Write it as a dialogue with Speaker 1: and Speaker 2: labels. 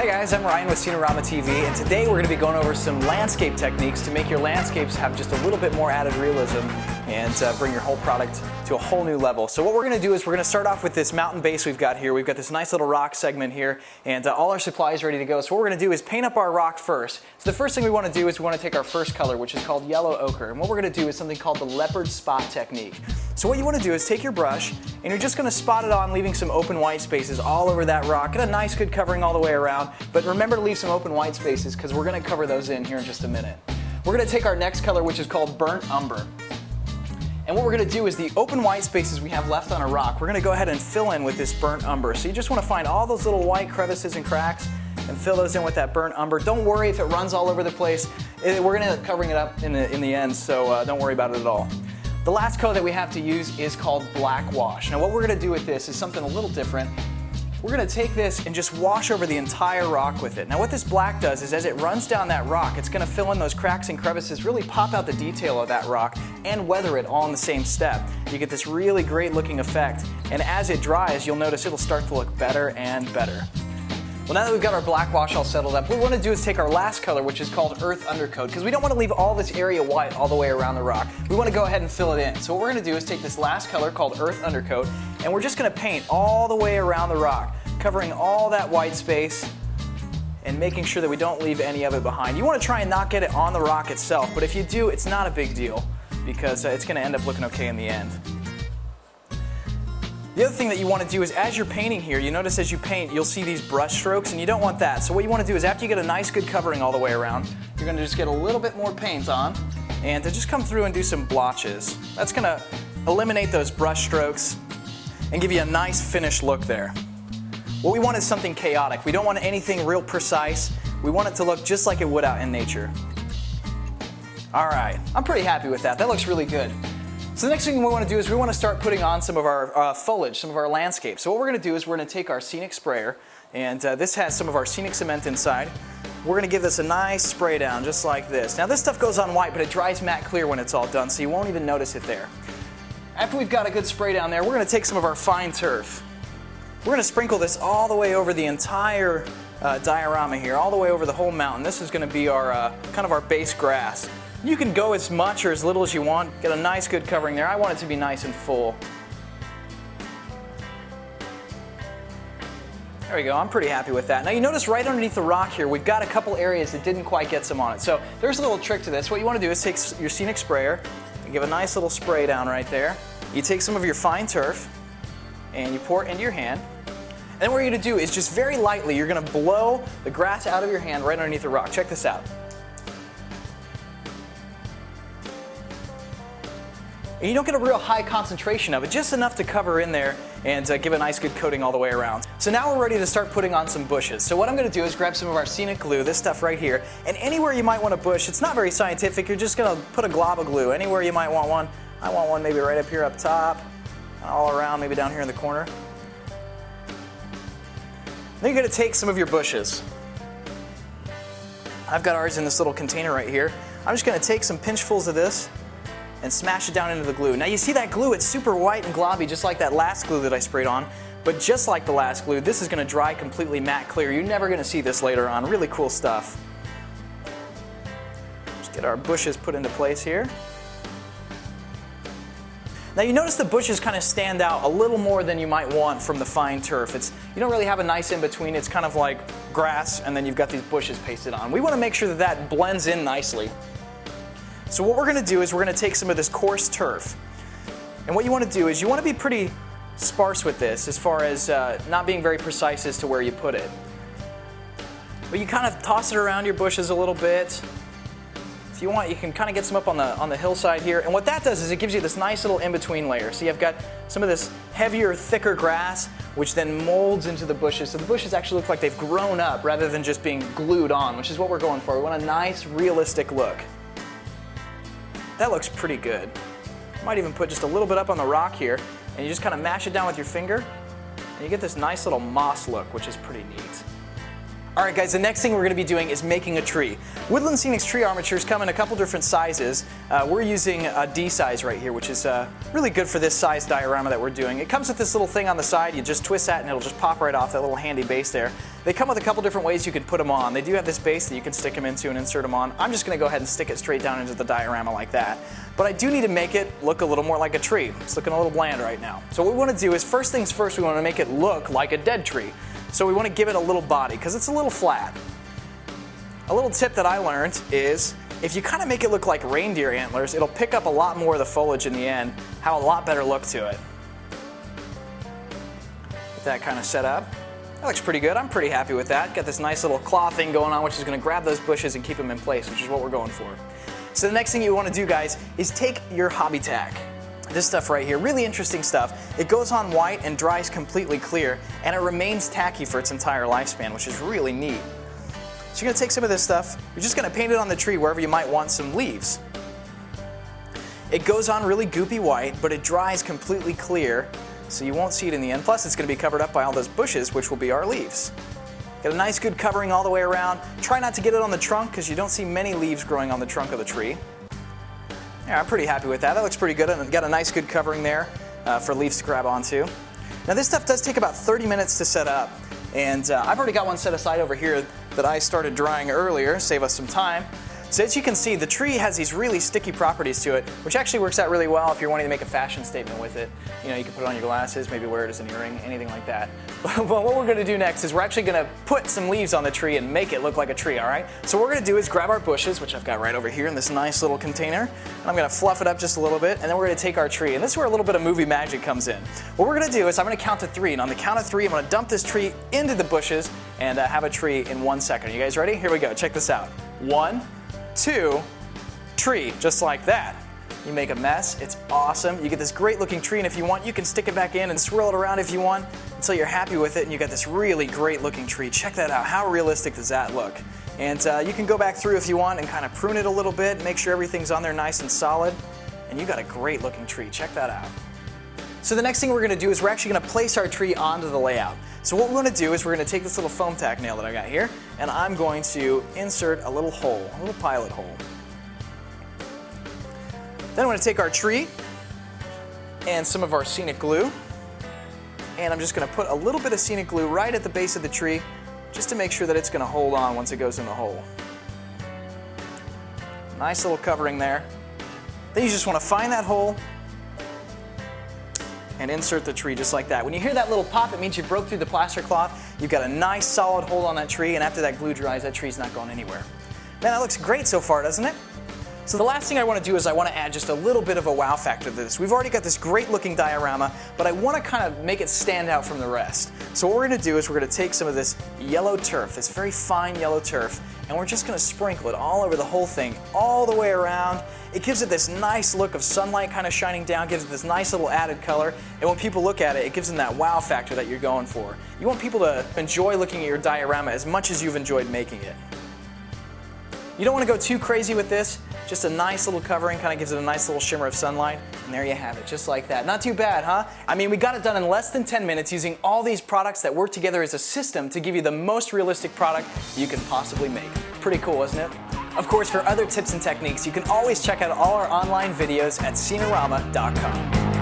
Speaker 1: Hey guys, I'm Ryan with Scenorama TV, and today we're going to be going over some landscape techniques to make your landscapes have just a little bit more added realism and bring your whole product to a whole new level. So what we're going to do is we're going to start off with this mountain base we've got here. We've got this nice little rock segment here, and all our supplies ready to go. So what we're going to do is paint up our rock first. So the first thing we want to do is we want to take our first color, which is called yellow ochre, and what we're going to do is something called the leopard spot technique. So what you want to do is take your brush, and you're just going to spot it on, leaving some open white spaces all over that rock. Get a nice good covering all the way around, but remember to leave some open white spaces because we're going to cover those in here in just a minute. We're going to take our next color, which is called burnt umber. And what we're going to do is the open white spaces we have left on a rock, we're going to go ahead and fill in with this burnt umber. So you just want to find all those little white crevices and cracks and fill those in with that burnt umber. Don't worry if it runs all over the place. We're going to end up covering it up in the end, so don't worry about it at all. The last color that we have to use is called black wash. Now what we're going to do with this is something a little different. We're going to take this and just wash over the entire rock with it. Now what this black does is as it runs down that rock, it's going to fill in those cracks and crevices, really pop out the detail of that rock and weather it all in the same step. You get this really great looking effect, and as it dries you'll notice it'll start to look better and better. Well, now that we've got our black wash all settled up, what we want to do is take our last color, which is called earth undercoat, because we don't want to leave all this area white all the way around the rock. We want to go ahead and fill it in. So what we're going to do is take this last color called earth undercoat, and we're just going to paint all the way around the rock, covering all that white space and making sure that we don't leave any of it behind. You want to try and not get it on the rock itself, but if you do, it's not a big deal because it's going to end up looking okay in the end. The other thing that you want to do is as you're painting here, you notice as you paint you'll see these brush strokes, and you don't want that. So what you want to do is after you get a nice good covering all the way around, you're going to just get a little bit more paint on and to just come through and do some blotches. That's going to eliminate those brush strokes and give you a nice finished look there. What we want is something chaotic. We don't want anything real precise. We want it to look just like it would out in nature. Alright, I'm pretty happy with that. That looks really good. So the next thing we want to do is we want to start putting on some of our foliage, some of our landscape. So what we're going to do is we're going to take our scenic sprayer, and this has some of our scenic cement inside. We're going to give this a nice spray down just like this. Now this stuff goes on white, but it dries matte clear when it's all done, so you won't even notice it there. After we've got a good spray down there, we're going to take some of our fine turf. We're going to sprinkle this all the way over the entire diorama here, all the way over the whole mountain. This is going to be our kind of our base grass. You can go as much or as little as you want. Get a nice good covering there. I want it to be nice and full. There we go. I'm pretty happy with that. Now you notice right underneath the rock here we've got a couple areas that didn't quite get some on it. So there's a little trick to this. What you want to do is take your scenic sprayer and give a nice little spray down right there. You take some of your fine turf and you pour it into your hand. And then what you're going to do is just very lightly you're going to blow the grass out of your hand right underneath the rock. Check this out. And you don't get a real high concentration of it, just enough to cover in there and give a nice good coating all the way around. So now we're ready to start putting on some bushes. So what I'm going to do is grab some of our scenic glue, this stuff right here, and anywhere you might want a bush, it's not very scientific, you're just going to put a glob of glue anywhere you might want one. I want one maybe right up here up top, all around, maybe down here in the corner. Then you're going to take some of your bushes. I've got ours in this little container right here. I'm just going to take some pinchfuls of this and smash it down into the glue. Now you see that glue, it's super white and globby just like that last glue that I sprayed on, but just like the last glue, this is going to dry completely matte clear. You're never going to see this later on. Really cool stuff. Just get our bushes put into place here. Now you notice the bushes kind of stand out a little more than you might want from the fine turf. You don't really have a nice in-between. It's kind of like grass and then you've got these bushes pasted on. We want to make sure that that blends in nicely. So what we're going to do is we're going to take some of this coarse turf. And what you want to do is you want to be pretty sparse with this as far as not being very precise as to where you put it. But you kind of toss it around your bushes a little bit. If you want, you can kind of get some up on the hillside here. And what that does is it gives you this nice little in-between layer. So you've got some of this heavier, thicker grass, which then molds into the bushes. So the bushes actually look like they've grown up rather than just being glued on, which is what we're going for. We want a nice, realistic look. That looks pretty good. You might even put just a little bit up on the rock here, and you just kind of mash it down with your finger, and you get this nice little moss look, which is pretty neat. Alright guys, the next thing we're going to be doing is making a tree. Woodland Scenics tree armatures come in a couple different sizes. We're using a D size right here, which is really good for this size diorama that we're doing. It comes with this little thing on the side. You just twist that and it'll just pop right off, that little handy base there. They come with a couple different ways you can put them on. They do have this base that you can stick them into and insert them on. I'm just going to go ahead and stick it straight down into the diorama like that. But I do need to make it look a little more like a tree. It's looking a little bland right now. So what we want to do is, first things first, we want to make it look like a dead tree. So we want to give it a little body because it's a little flat. A little tip that I learned is if you kind of make it look like reindeer antlers, it'll pick up a lot more of the foliage in the end, have a lot better look to it. Get that kind of set up. That looks pretty good. I'm pretty happy with that. Got this nice little claw thing going on, which is going to grab those bushes and keep them in place, which is what we're going for. So the next thing you want to do, guys, is take your hobby tack. This stuff right here, really interesting stuff. It goes on white and dries completely clear, and it remains tacky for its entire lifespan, which is really neat. So you're going to take some of this stuff, you're just going to paint it on the tree wherever you might want some leaves. It goes on really goopy white, but it dries completely clear, so you won't see it in the end. Plus, it's going to be covered up by all those bushes, which will be our leaves. Get a nice good covering all the way around. Try not to get it on the trunk, because you don't see many leaves growing on the trunk of the tree. Yeah, I'm pretty happy with that. That looks pretty good, and got a nice good covering there for leaves to grab onto. Now this stuff does take about 30 minutes to set up, and I've already got one set aside over here that I started drying earlier, save us some time. So as you can see, the tree has these really sticky properties to it, which actually works out really well if you're wanting to make a fashion statement with it. You know, you can put it on your glasses, maybe wear it as an earring, anything like that. But what we're going to do next is we're actually going to put some leaves on the tree and make it look like a tree, alright? So what we're going to do is grab our bushes, which I've got right over here in this nice little container, and I'm going to fluff it up just a little bit, and then we're going to take our tree, and this is where a little bit of movie magic comes in. What we're going to do is I'm going to count to 3, and on the count of 3, I'm going to dump this tree into the bushes and have a tree in 1 second. Are you guys ready? Here we go. Check this out. 1, 2, tree, just like that. You make a mess, it's awesome. You get this great looking tree, and if you want, you can stick it back in and swirl it around if you want until you're happy with it, and you got this really great looking tree. Check that out. How realistic does that look? And you can go back through if you want and kind of prune it a little bit, make sure everything's on there nice and solid, and you got a great looking tree. Check that out. So the next thing we're going to do is we're actually going to place our tree onto the layout. So what we're going to do is we're going to take this little foam tack nail that I got here, and I'm going to insert a little hole, a little pilot hole. Then I'm going to take our tree and some of our scenic glue, and I'm just going to put a little bit of scenic glue right at the base of the tree just to make sure that it's going to hold on once it goes in the hole. Nice little covering there. Then you just want to find that hole and insert the tree just like that. When you hear that little pop, it means you broke through the plaster cloth. You've got a nice solid hold on that tree, and after that glue dries, that tree's not going anywhere. Man, that looks great so far, doesn't it? So the last thing I want to do is I want to add just a little bit of a wow factor to this. We've already got this great looking diorama, but I want to kind of make it stand out from the rest. So what we're going to do is we're going to take some of this yellow turf, this very fine yellow turf, and we're just going to sprinkle it all over the whole thing, all the way around. It gives it this nice look of sunlight kind of shining down, gives it this nice little added color, and when people look at it, it gives them that wow factor that you're going for. You want people to enjoy looking at your diorama as much as you've enjoyed making it. You don't want to go too crazy with this, just a nice little covering, kind of gives it a nice little shimmer of sunlight, and there you have it, just like that. Not too bad, huh? I mean, we got it done in less than 10 minutes using all these products that work together as a system to give you the most realistic product you can possibly make. Pretty cool, wasn't it? Of course, for other tips and techniques, you can always check out all our online videos at scenerama.com.